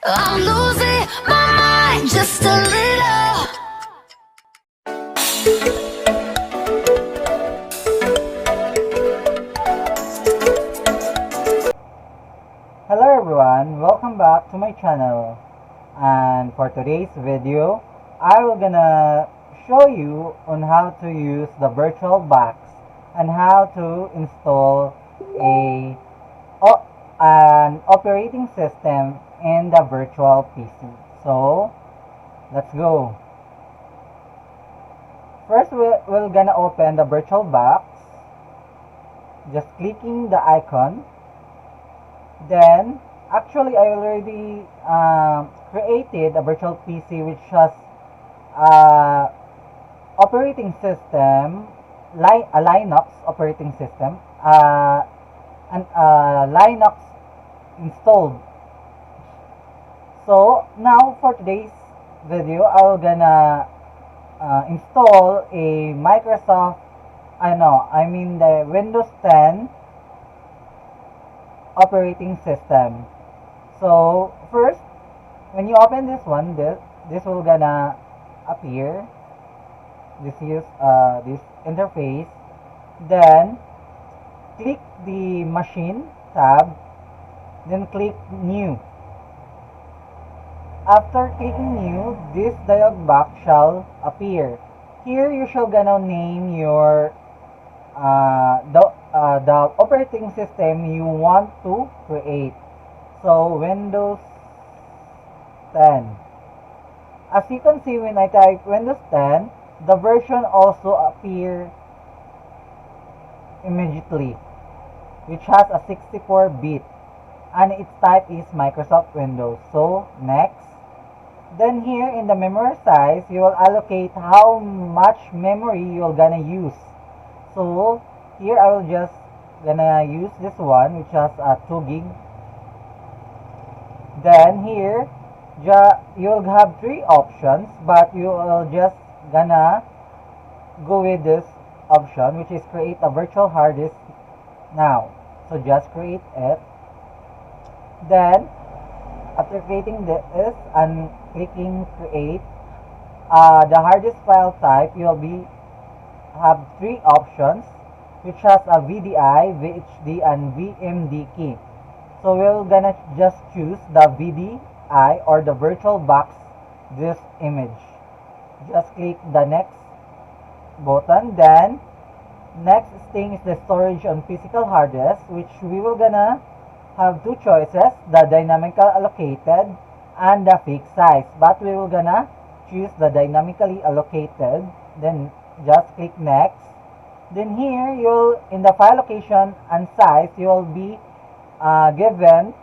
I'm losing my mind just a little. Hello everyone, welcome back to my channel. And for today's video, I will gonna show you on how to use the VirtualBox and how to install an operating system in the virtual PC. So let's go. First, we're gonna open the VirtualBox. Just clicking the icon. Then, actually, I already created a virtual PC which has operating system, a Linux operating system, and Linux installed. So now for today's video, I will gonna install a Microsoft. I mean the Windows 10 operating system. So first, when you open this one, this will gonna appear. This interface. Then click the machine tab. Then click new. After clicking new, this dialog box shall appear. Here you shall gonna name your the operating system you want to create. So Windows 10. As you can see, when I type Windows 10, the version also appear immediately, which has a 64-bit, and its type is Microsoft Windows. So next. Then here in the memory size, you will allocate how much memory you're gonna use. So here I will just gonna use this one, which has a 2 gig. Then here you'll have 3 options, but you will just gonna go with this option, which is create a virtual hard disk now. So just create it. Then after creating this and clicking create, the hard disk file type you'll have 3 options, which has a VDI, VHD, and VMD key. So we're gonna just choose the VDI or the VirtualBox disk image. Just click the next button. Then next thing is the storage on physical hard disk, which we will gonna have 2 choices, the dynamically allocated and the fixed size, but we will gonna choose the dynamically allocated. Then just click next. Then here in the file location and size, you'll be given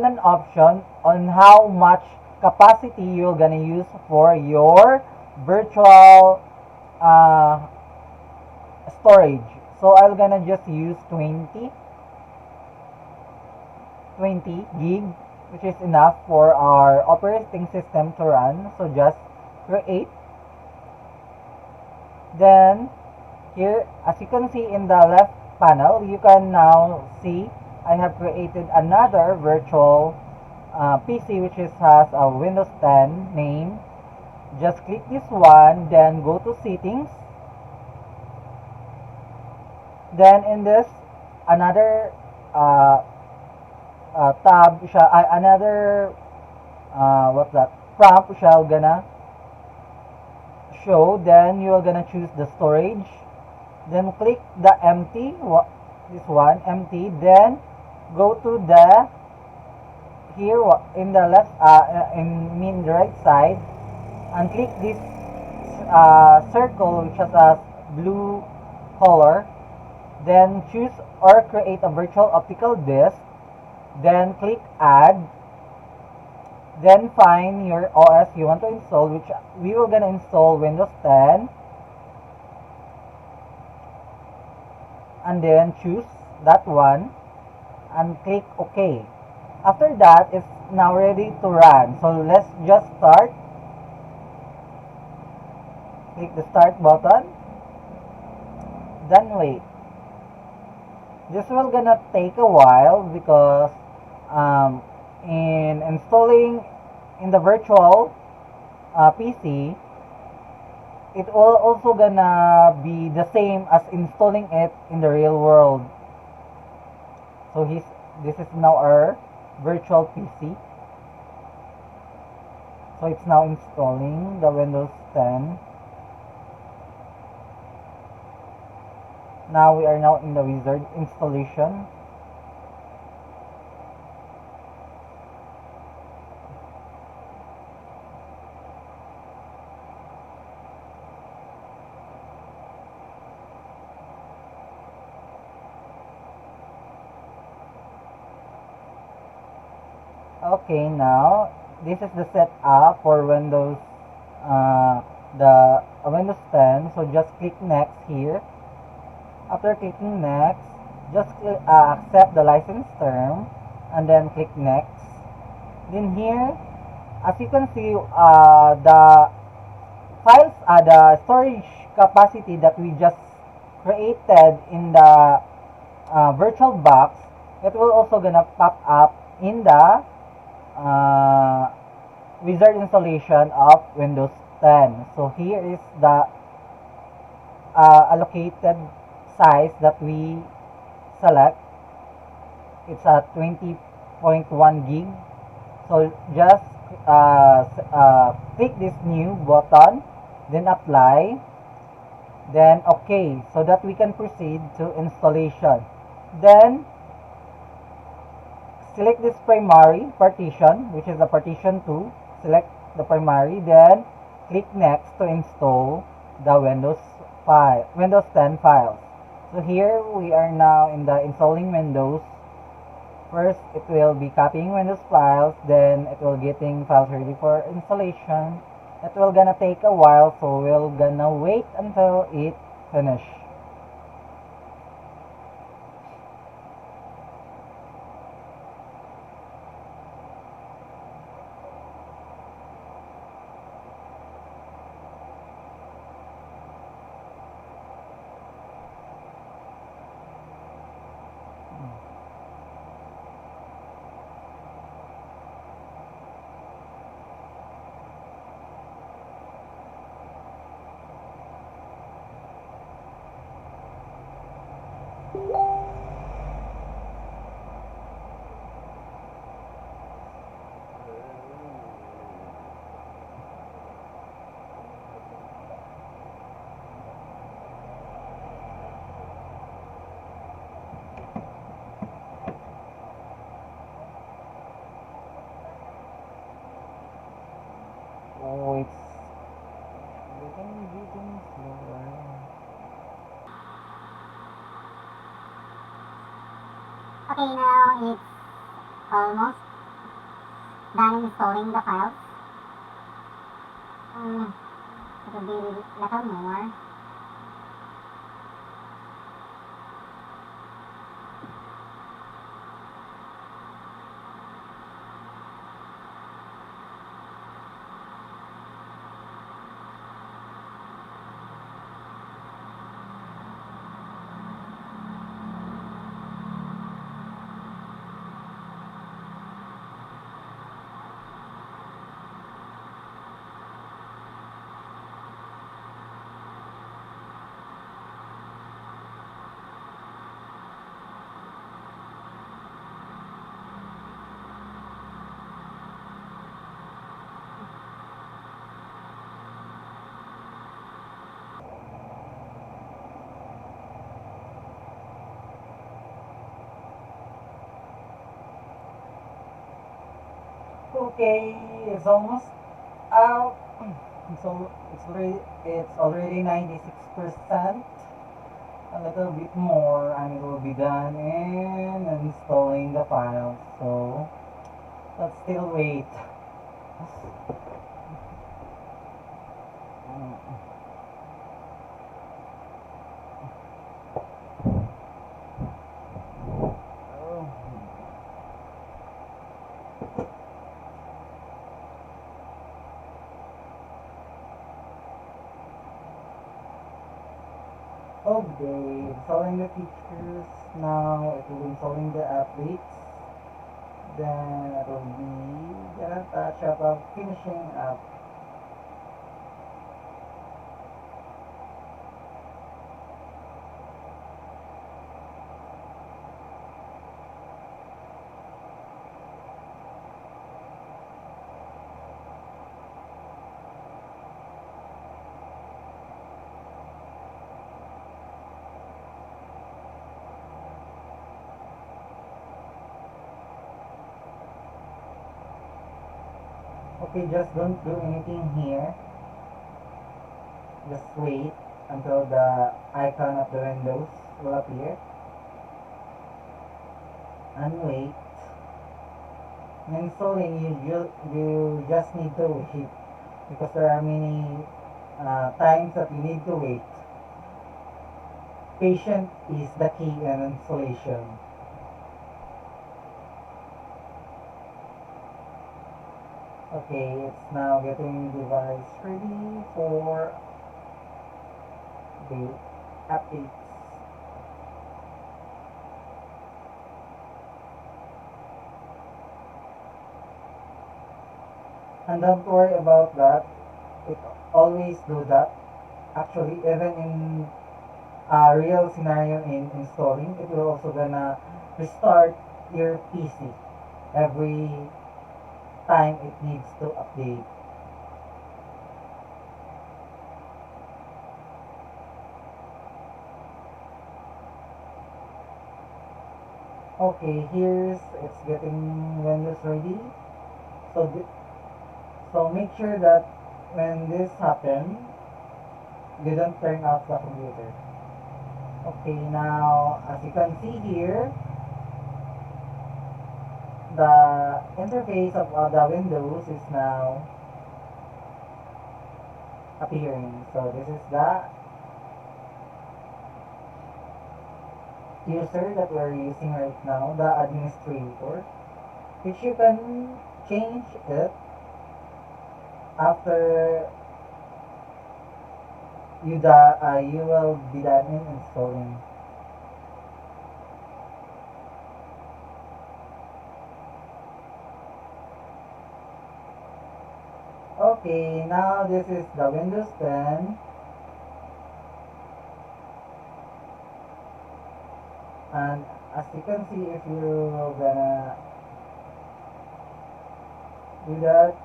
an option on how much capacity you're gonna use for your virtual storage. So I'm gonna just use 20 gig, which is enough for our operating system to run. So just create. Then here, as you can see in the left panel, you can now see I have created another virtual PC which has a Windows 10 name. Just click this one, then go to settings. Then in this another tab another what's that prompt shall gonna show. Then you are gonna choose the storage, then click the empty, this one empty. Then go to the here in the left in the right side, and click this circle which has a blue color. Then choose or create a virtual optical disk. Then click add. Then find your OS you want to install, which we will gonna install Windows 10. And then choose that one and click OK. After that, it's now ready to run. So let's just start. Click the start button. Then wait. This will gonna take a while because in installing in the virtual PC, it will also gonna be the same as installing it in the real world. So this is now our virtual PC. So it's now installing the Windows 10. Now we are now in the wizard installation. Okay, now this is the setup for Windows, the Windows 10. So just click next here. After clicking next, just accept the license term and then click next. Then here, as you can see, the files, the storage capacity that we just created in the virtual box, it will also gonna pop up in the uh, wizard installation of Windows 10. So here is the allocated size that we select. It's a 20.1 gig. So just click this new button, then apply, then okay, so that we can proceed to installation. Then select this primary partition, which is the partition 2. Select the primary, then click next to install the Windows 10 files. So here we are now in the installing Windows. First, it will be copying Windows files, then it will getting files ready for installation. It will gonna take a while, so we're gonna wait until it finish. Oh, it's getting slower. Okay, now it's almost done installing the files. It will be a little more. Okay, it's almost out. So it's already 96%. A little bit more, and it will be done in installing the files. So let's still wait. Okay, installing the features now. It will be installing the updates. then it will be gonna touch up of finishing up. Okay, just don't do anything here. Just wait until the icon of the windows will appear. And wait. In installing, you just need to wait because there are many times that you need to wait. Patience is the key in installation. Okay, it's now getting device ready for the updates. And don't worry about that. It always do that. Actually, even in a real scenario in installing, it will also gonna restart your PC every time it needs to update. Okay, here's it's getting Windows ready. So so make sure that when this happens, you don't turn off the computer. Okay, now as you can see here, the interface of the Windows is now appearing. So this is the user that we're using right now, the administrator, which you can change it after you will be done in installing. Okay, now this is the Windows 10. And as you can see, if you're gonna do that,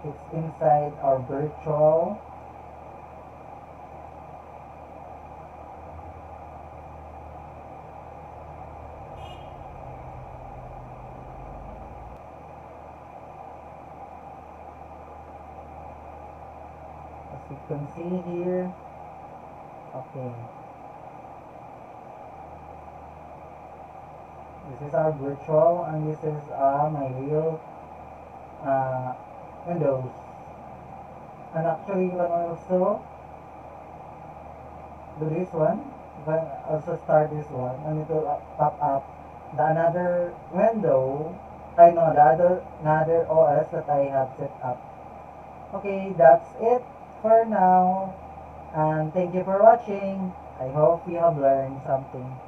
it's inside our virtual. As you can see here, okay. This is our virtual, and this is my real Windows. And actually, you can also do this one. You can also start this one, and it will pop up the another window. I know the another OS that I have set up. Okay, that's it for now, and thank you for watching. I hope you have learned something.